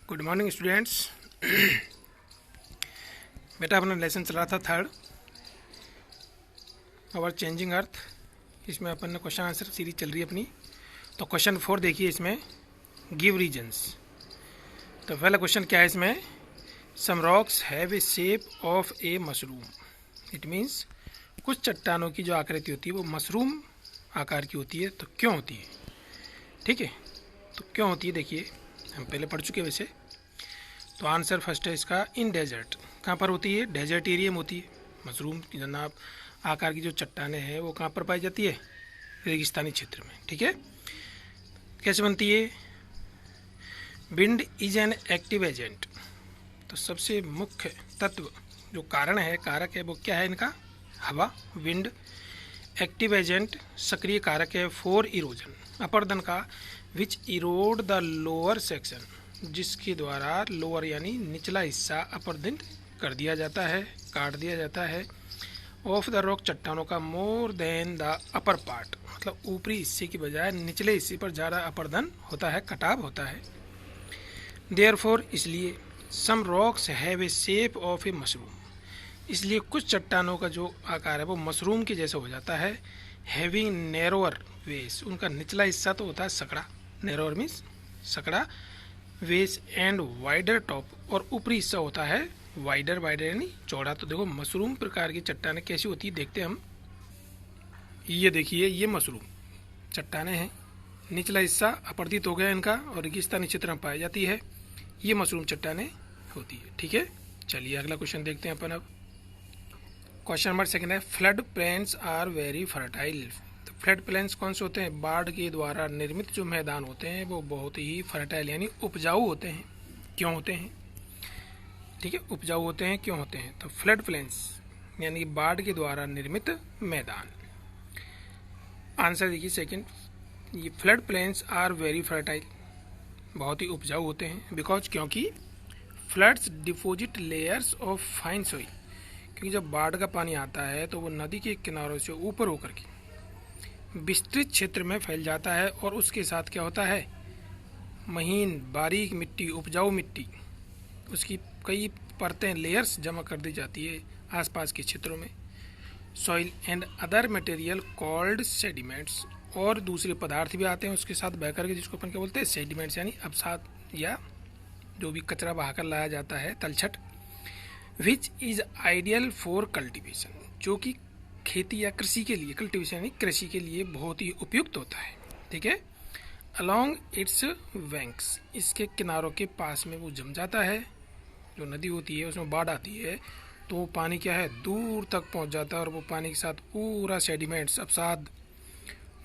Good morning students. बेटा अपना lesson चल रहा था थर्ड और चेंजिंग अर्थ। इसमें अपन ने क्वेश्चन आंसर सीरीज चल रही है अपनी। तो क्वेश्चन 4 देखिए, इसमें गिव रीजन्स। तो पहला क्वेश्चन क्या है इसमें, some rocks have a shape of a mushroom. It means कुछ चट्टानों की जो आकृति होती है वो मशरूम आकार की होती है। तो क्यों होती है? ठीक है, तो क्यों होती है देखिए, हम पहले पढ़ चुके हैं वैसे। तो आंसर फर्स्ट है इसका, इन डेजर्ट। कहाँ पर होती है? डेजर्ट एरिया में होती है। मशरूम की जनाब आकार की जो चट्टानें हैं वो कहाँ पर पाई जाती है? रेगिस्तानी क्षेत्र में। ठीक है, कैसे बनती है? Wind is an active agent. तो सबसे मुख्य तत्व जो कारण है, कारक है, वो क्या है इनका? हवा, विंड। एक्टिव एजेंट सक्रिय कारक है फॉर इरोजन, अपरदन का, विच इरोड द लोअर सेक्शन, जिसके द्वारा लोअर यानी निचला हिस्सा अपरदन कर दिया जाता है, काट दिया जाता है। ऑफ द रॉक, चट्टानों का, more than the upper part, मतलब ऊपरी हिस्से की बजाय निचले हिस्से पर ज़्यादा अपरदन होता है, कटाव होता है। देयरफॉर, इसलिए, some rocks have a shape of a mushroom, इसलिए कुछ चट्टानों का जो आकार है वो मशरूम के जैसा हो जाता है। हैविंग नैरोअर वेस, उनका निचला हिस्सा तो होता है सकड़ा, नैरोअर मीन्स सकड़ा, वेस एंड वाइडर टॉप, और ऊपरी हिस्सा होता है वाइडर, वाइडर यानी चौड़ा। तो देखो मशरूम प्रकार की चट्टानें कैसी होती है देखते हैं हम। ये देखिए, ये मशरूम चट्टानें हैं, निचला हिस्सा अपरदित हो गया इनका और रेगिस्तानी क्षेत्र में पाई जाती है। ये मशरूम चट्टानें होती है। ठीक है, चलिए अगला क्वेश्चन देखते हैं अपन अब। क्वेश्चन नंबर सेकंड है, flood plains are very fertile. तो फ्लड प्लेन्स कौन से होते हैं? बाढ़ के द्वारा निर्मित जो मैदान होते हैं वो बहुत ही फर्टाइल यानी उपजाऊ होते हैं। क्यों होते हैं? ठीक है, उपजाऊ होते हैं, क्यों होते हैं? तो फ्लड प्लेन्स यानी बाढ़ के द्वारा निर्मित मैदान। आंसर देखिए सेकंड, ये flood plains are very fertile, बहुत ही उपजाऊ होते हैं। बिकॉज, क्योंकि floods deposit layers of fine soil, क्योंकि जब बाढ़ का पानी आता है तो वो नदी के किनारों से ऊपर होकर के विस्तृत क्षेत्र में फैल जाता है और उसके साथ क्या होता है? महीन बारीक मिट्टी, उपजाऊ मिट्टी, उसकी कई परतें, लेयर्स जमा कर दी जाती है आसपास के क्षेत्रों में। Soil and other material called sediments, और दूसरे पदार्थ भी आते हैं उसके साथ बह करके, जिसको अपन क्या बोलते हैं? सेडिमेंट्स, यानी अवसाद या जो भी कचरा बहाकर लाया जाता है, तलछट। Which is ideal for cultivation, जो कि खेती या कृषि के लिए, कल्टिवेशन यानी कृषि के लिए बहुत ही उपयुक्त होता है। ठीक है, अलॉन्ग इट्स बैंक्स, इसके किनारों के पास में वो जम जाता है। जो नदी होती है उसमें बाढ़ आती है तो वो पानी क्या है, दूर तक पहुंच जाता है और वो पानी के साथ पूरा सेडिमेंट्स, अवसाद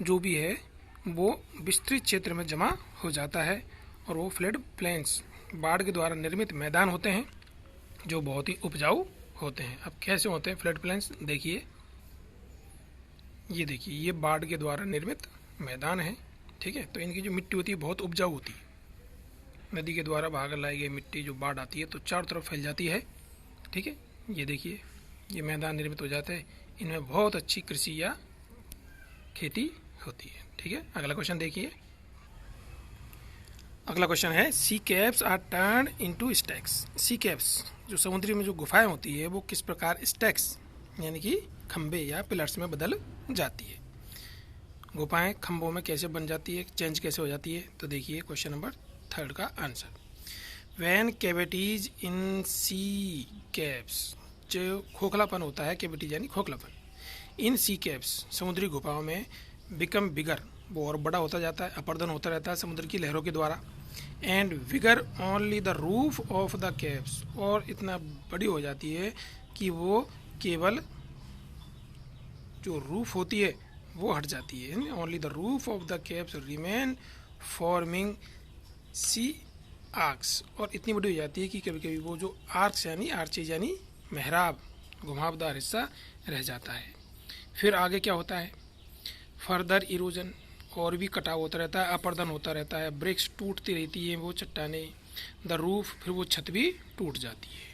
जो भी है वो विस्तृत क्षेत्र में जमा हो जाता है। और वो फ्लड प्लेन्स बाढ़ के द्वारा निर्मित मैदान होते हैं जो बहुत ही उपजाऊ होते हैं। अब कैसे होते हैं फ्लड प्लेन्स? देखिए, ये देखिए, ये बाढ़ के द्वारा निर्मित मैदान है। ठीक है, तो इनकी जो मिट्टी होती है बहुत उपजाऊ होती है। नदी के द्वारा बहाकर लाई गई मिट्टी जो बाढ़ आती है तो चारों तरफ फैल जाती है। ठीक है, ये देखिए, ये मैदान निर्मित हो जाते हैं, इनमें बहुत अच्छी कृषि या खेती होती है। ठीक है, अगला क्वेश्चन देखिए। अगला क्वेश्चन है, sea caves are turn into stacks. Sea caves, जो समुद्री में जो गुफाएं होती है वो किस प्रकार स्टैक्स यानी कि खंबे या पिलर्स में बदल जाती है। गुफाएं खंभों में कैसे बन जाती है, चेंज कैसे हो जाती है? तो देखिए क्वेश्चन नंबर थर्ड का answer, van cavities in C caves, जो खोखलापन होता है, कैविटीज यानी खोखलापन, इन सी कैप्स, समुद्री गुफाओं में, बिकम बिगर, वो और बड़ा होता जाता है, अपरदन होता रहता है समुद्र की लहरों के द्वारा। And vigour only the roof of the caps, और इतना बड़ी हो जाती है कि वो केवल जो रूफ होती है वो हट जाती है। Only the roof of the caves remain forming sea arches, और इतनी बड़ी हो जाती है कि कभी कभी वो जो आर्क्स यानी आर्चेज यानी मेहराब, घुमावदार हिस्सा रह जाता है। फिर आगे क्या होता है? फर्दर इरोजन, और भी कटाव होता रहता है, अपरदन होता रहता है, ब्रेक्स टूटती रहती हैं वो चट्टानें, द रूफ, फिर वो छत भी टूट जाती है।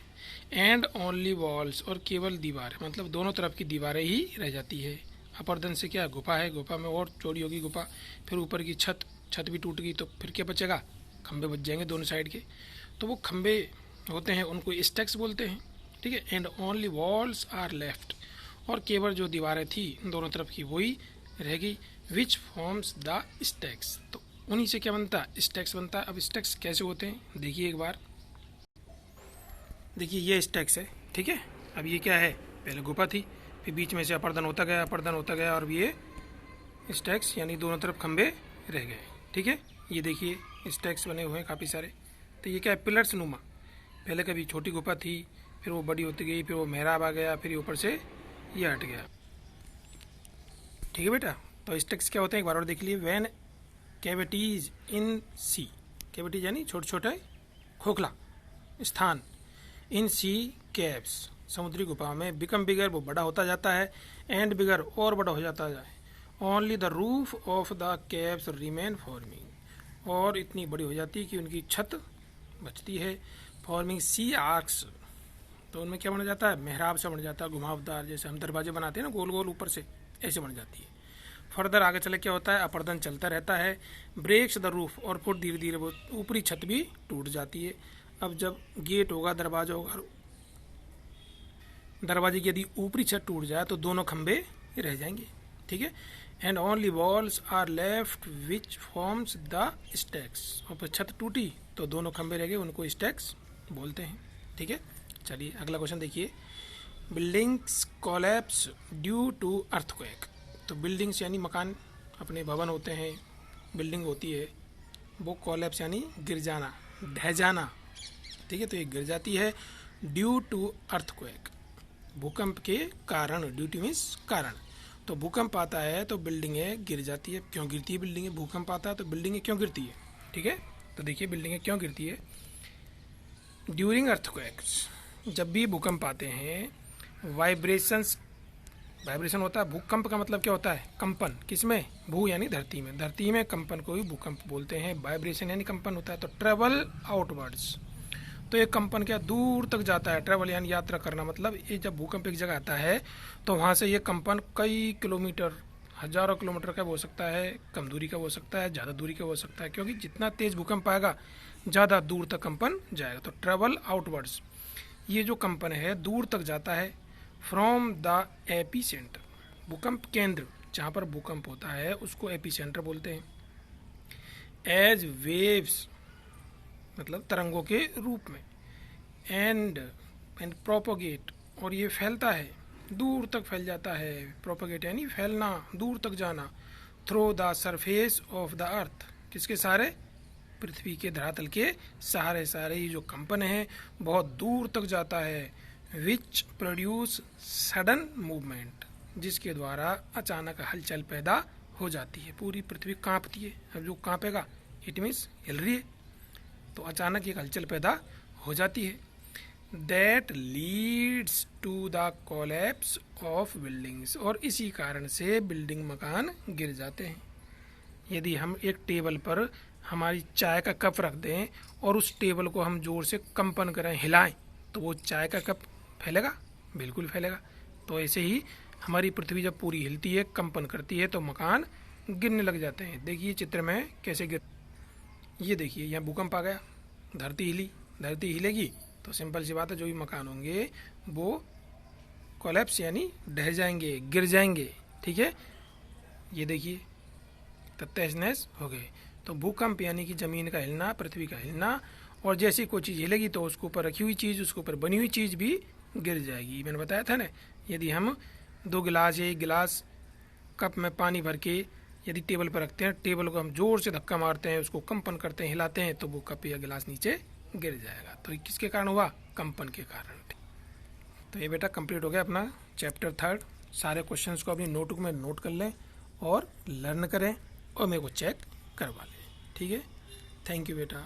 एंड ओनली वॉल्स, और केवल दीवार, मतलब दोनों तरफ की दीवारें ही रह जाती है। अपरदन से क्या, गुफा है, गुफा में और चौड़ी होगी गुफा, फिर ऊपर की छत, छत भी टूट गई तो फिर क्या बचेगा? खंभे बच जाएंगे दोनों साइड के। तो वो खंबे होते हैं उनको स्टैक्स बोलते हैं, ठीक है। And only walls are left, और केवल जो दीवारें थी दोनों तरफ की वही रह गई, विच फॉर्म्स द स्टैक्स। तो उन्हीं से क्या बनता है, स्टैक्स बनता है। अब स्टैक्स कैसे होते हैं देखिए एक बार, देखिए ये स्टैक्स है, ठीक है। अब ये क्या है, पहले गुफा थी, फिर बीच में से अपर्दन होता गया और ये स्टैक्स यानी दोनों तरफ खंबे रह गए, ठीक है। ये देखिए स्टैक्स बने हुए हैं काफ़ी सारे। तो ये क्या है, पिलर्स नुमा। पहले कभी छोटी गुफा थी, फिर वो बड़ी होती गई, फिर वो मेहराब आ गया, फिर ऊपर से ये हट गया, ठीक है बेटा। तो स्टैक्स क्या होते हैं एक बार और देख लिए। When cavities in sea, cavities यानी छोटे छोटे खोखला स्थान, इन सी कैव्स समुद्री गुफाओं में, बिकम बिगर वो बड़ा होता जाता है, एंड बिगर और बड़ा हो जाता है, only the roof of the caves remain forming, और इतनी बड़ी हो जाती है कि उनकी छत बचती है, फॉर्मिंग सी आर्क्स। तो उनमें क्या बन जाता है, मेहराब से बन जाता है, घुमावदार, जैसे हम दरवाजे बनाते हैं ना गोल गोल ऊपर से, ऐसे बन जाती है। फर्दर आगे चले क्या होता है, अपर्दन चलता रहता है, ब्रेक्स द रूफ, और फिर धीरे धीरे वो ऊपरी छत भी टूट जाती है। अब जब गेट होगा, दरवाजा होगा, दरवाजे की यदि ऊपरी छत टूट जाए तो दोनों खंबे रह जाएंगे, ठीक है। And only walls are left which forms the stacks, और फिर छत टूटी तो दोनों खंबे रह गए, उनको स्टैक्स बोलते हैं, ठीक है। चलिए अगला क्वेश्चन देखिए। Buildings collapse due to earthquake. तो बिल्डिंग्स यानी मकान, अपने भवन होते हैं, बिल्डिंग होती है, वो कोलैप्स यानी गिर जाना, ढह जाना, ठीक है। तो ये गिर जाती है ड्यू टू अर्थक्वेक, भूकंप के कारण। ड्यू टू मीन्स कारण। तो भूकंप आता है तो बिल्डिंगें गिर जाती है। क्यों गिरती है बिल्डिंगें, भूकंप आता है तो बिल्डिंगें क्यों गिरती है, ठीक है। तो देखिए बिल्डिंगें क्यों गिरती है। ड्यूरिंग अर्थक्वेक्स, जब भी भूकंप आते हैं, वाइब्रेशंस, वाइब्रेशन होता है, भूकंप का मतलब क्या होता है, कंपन। किसमें, भू यानी धरती में, धरती में कंपन को ही भूकंप बोलते हैं। वाइब्रेशन यानी कंपन होता है। तो ट्रेवल आउटवर्ड्स, तो ये कंपन क्या दूर तक जाता है, ट्रेवल यानी यात्रा करना, मतलब ये जब भूकंप एक जगह आता है तो वहाँ से ये कंपन कई किलोमीटर, हजारों किलोमीटर का हो सकता है, कम दूरी का हो सकता है, ज़्यादा दूरी का हो सकता है, क्योंकि जितना तेज भूकंप आएगा ज़्यादा दूर तक कंपन जाएगा। तो ट्रेवल आउटवर्ड्स, ये जो कंपन है दूर तक जाता है। फ्रॉम द एपी सेंटर, भूकंप केंद्र जहाँ पर भूकंप होता है उसको एपी सेंटर बोलते हैं। एज वेव्स, मतलब तरंगों के रूप में। एंड प्रोपोगेट, और ये फैलता है, दूर तक फैल जाता है। प्रोपोगेट यानी फैलना, दूर तक जाना। Through the surface of the earth, किसके सहारे, पृथ्वी के धरातल के सहारे सहारे ये जो कंपन है बहुत दूर तक जाता है। विच प्रोड्यूस सडन मूवमेंट, जिसके द्वारा अचानक हलचल पैदा हो जाती है, पूरी पृथ्वी कांपती है। अब जो कांपेगा इट मीन्स हिल रही है, तो अचानक एक हलचल पैदा हो जाती है। That leads to the collapse of buildings, और इसी कारण से बिल्डिंग, मकान गिर जाते हैं। यदि हम एक टेबल पर हमारी चाय का कप रख दें और उस टेबल को हम जोर से कंपन करें, हिलाएं, तो वो चाय का कप फैलेगा, बिल्कुल फैलेगा। तो ऐसे ही हमारी पृथ्वी जब पूरी हिलती है, कंपन करती है, तो मकान गिरने लग जाते हैं। देखिए चित्र में कैसे गिर, ये देखिए यहाँ भूकंप आ गया, धरती हिली, धरती हिलेगी तो सिंपल सी बात है जो भी मकान होंगे वो कोलैप्स यानी ढह जाएंगे, गिर जाएंगे, ठीक है। ये देखिए तहस नहस हो गए। तो भूकंप यानी कि जमीन का हिलना, पृथ्वी का हिलना, और जैसी कोई चीज़ हिलेगी तो उसके ऊपर रखी हुई चीज़, उसके ऊपर बनी हुई चीज़ भी गिर जाएगी। मैंने बताया था ना, यदि हम 2 गिलास या 1 गिलास कप में पानी भर के यदि टेबल पर रखते हैं, टेबल को हम जोर से धक्का मारते हैं, उसको कंपन करते हैं, हिलाते हैं, तो वो कप या गिलास नीचे गिर जाएगा। तो ये किसके कारण हुआ, कंपन के कारण। तो ये बेटा कंप्लीट हो गया अपना चैप्टर 3। सारे क्वेश्चंस को अपनी नोटबुक में नोट कर लें और लर्न करें और मेरे को चेक करवा लें, ठीक है। थैंक यू बेटा।